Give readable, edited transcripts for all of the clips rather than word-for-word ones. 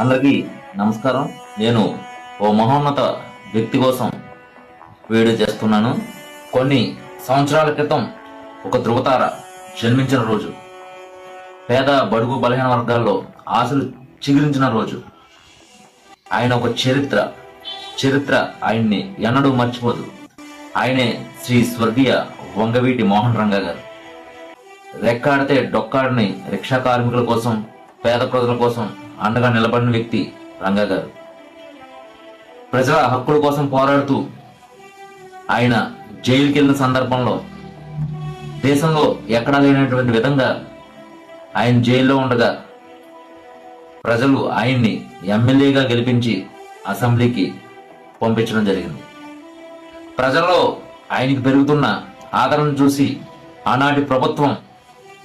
అందరికీ నమస్కారం. నేను ఓ మహోన్నత వ్యక్తి కోసం వీడియో చేస్తున్నాను. కొన్ని సంవత్సరాల క్రితం ఒక ధృవతార జన్మించిన రోజు, పేద బడుగు బలహీన వర్గాల్లో ఆశలు చిగురించిన రోజు. ఆయన ఒక చరిత్ర ఆయన్ని ఎన్నడూ మర్చిపోదు. ఆయనే శ్రీ స్వర్గీయ వంగవీటి మోహన్ రంగా గారు. రెక్కాడితే డొక్కాడని రిక్షా కార్మికుల కోసం, పేద ప్రజల కోసం అండగా నిలబడిన వ్యక్తి రంగా గారు. ప్రజల హక్కుల కోసం పోరాడుతూ ఆయన జైలుకి వెళ్ళిన సందర్భంలో దేశంలో ఎక్కడా లేనటువంటి విధంగా ఆయన జైల్లో ఉండగా ప్రజలు ఆయన్ని ఎమ్మెల్యేగా గెలిపించి అసెంబ్లీకి పంపించడం జరిగింది. ప్రజల్లో ఆయనకి పెరుగుతున్న ఆదరణ చూసి ఆనాటి ప్రభుత్వం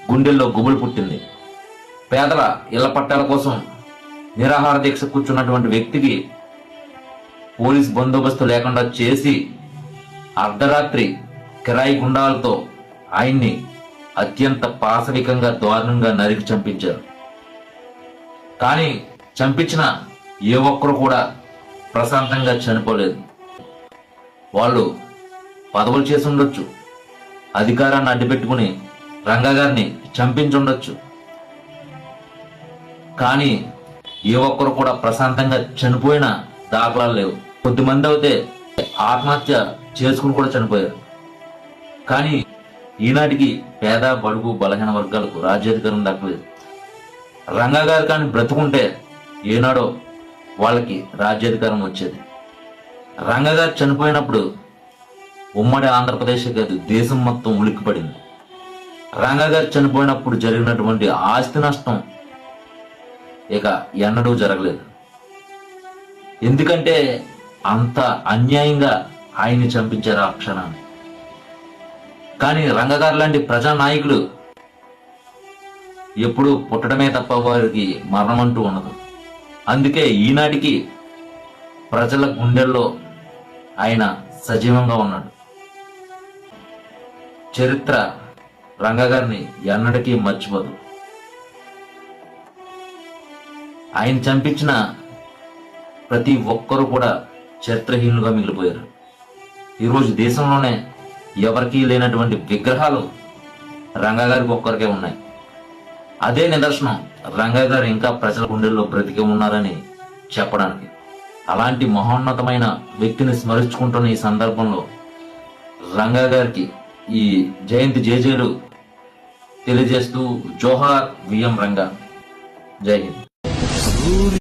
గుండెల్లో గుబులు పుట్టింది. పేదల ఇళ్ల పట్టాల కోసం నిరాహార దీక్ష కూర్చున్నటువంటి వ్యక్తికి పోలీస్ బందోబస్తు లేకుండా చేసి అర్ధరాత్రి కిరాయి గుండాలతో ఆయన్ని అత్యంత పాశవికంగా దారుణంగా నరికి చంపించారు. కానీ చంపించిన ఏ ఒక్కరు కూడా ప్రశాంతంగా చనిపోలేదు. వాళ్ళు పదవులు చేసి ఉండొచ్చు, అధికారాన్ని అడ్డుపెట్టుకుని రంగా గారిని చంపించుండొచ్చు, కానీ ఏ ఒక్కరు కూడా ప్రశాంతంగా చనిపోయిన దాఖలాలు లేవు. కొద్దిమంది అయితే ఆత్మహత్య చేసుకుని కూడా చనిపోయారు. కానీ ఈనాటికి పేద బడుగు బలహీన వర్గాలకు రాజ్యాధికారం దక్కలేదు. రంగా గారు కానీ బ్రతుకుంటే ఏనాడో వాళ్ళకి రాజ్యాధికారం వచ్చేది. రంగా గారు చనిపోయినప్పుడు ఉమ్మడి ఆంధ్రప్రదేశ్ కాదు, దేశం మొత్తం ఉలిక్కిపడింది. రంగా గారు చనిపోయినప్పుడు జరిగినటువంటి ఆస్తి నష్టం ఇక ఎన్నడూ జరగలేదు. ఎందుకంటే అంత అన్యాయంగా ఆయన్ని చంపించారు ఆ క్షణాన్ని. కానీ రంగా గారు లాంటి ప్రజా నాయకులు ఎప్పుడూ పుట్టడమే తప్ప వారికి మరణం అంటూ ఉండదు. అందుకే ఈనాటికి ప్రజల గుండెల్లో ఆయన సజీవంగా ఉన్నాడు. చరిత్ర రంగా గారిని ఎన్నటికీ మర్చిపోదు. ఆయన చంపించిన ప్రతి ఒక్కరూ కూడా చరిత్రహీనులుగా మిగిలిపోయారు. ఈరోజు దేశంలోనే ఎవరికీ లేనటువంటి విగ్రహాలు రంగా గారికి ఒక్కరికే ఉన్నాయి. అదే నిదర్శనం రంగా గారు ఇంకా ప్రజల గుండెల్లో బ్రతికి ఉన్నారని చెప్పడానికి. అలాంటి మహోన్నతమైన వ్యక్తిని స్మరించుకుంటున్న ఈ సందర్భంలో రంగా గారికి ఈ జయంతి జేజేలు తెలియజేస్తూ జోహార్ విఎం రంగా. జై హింద్.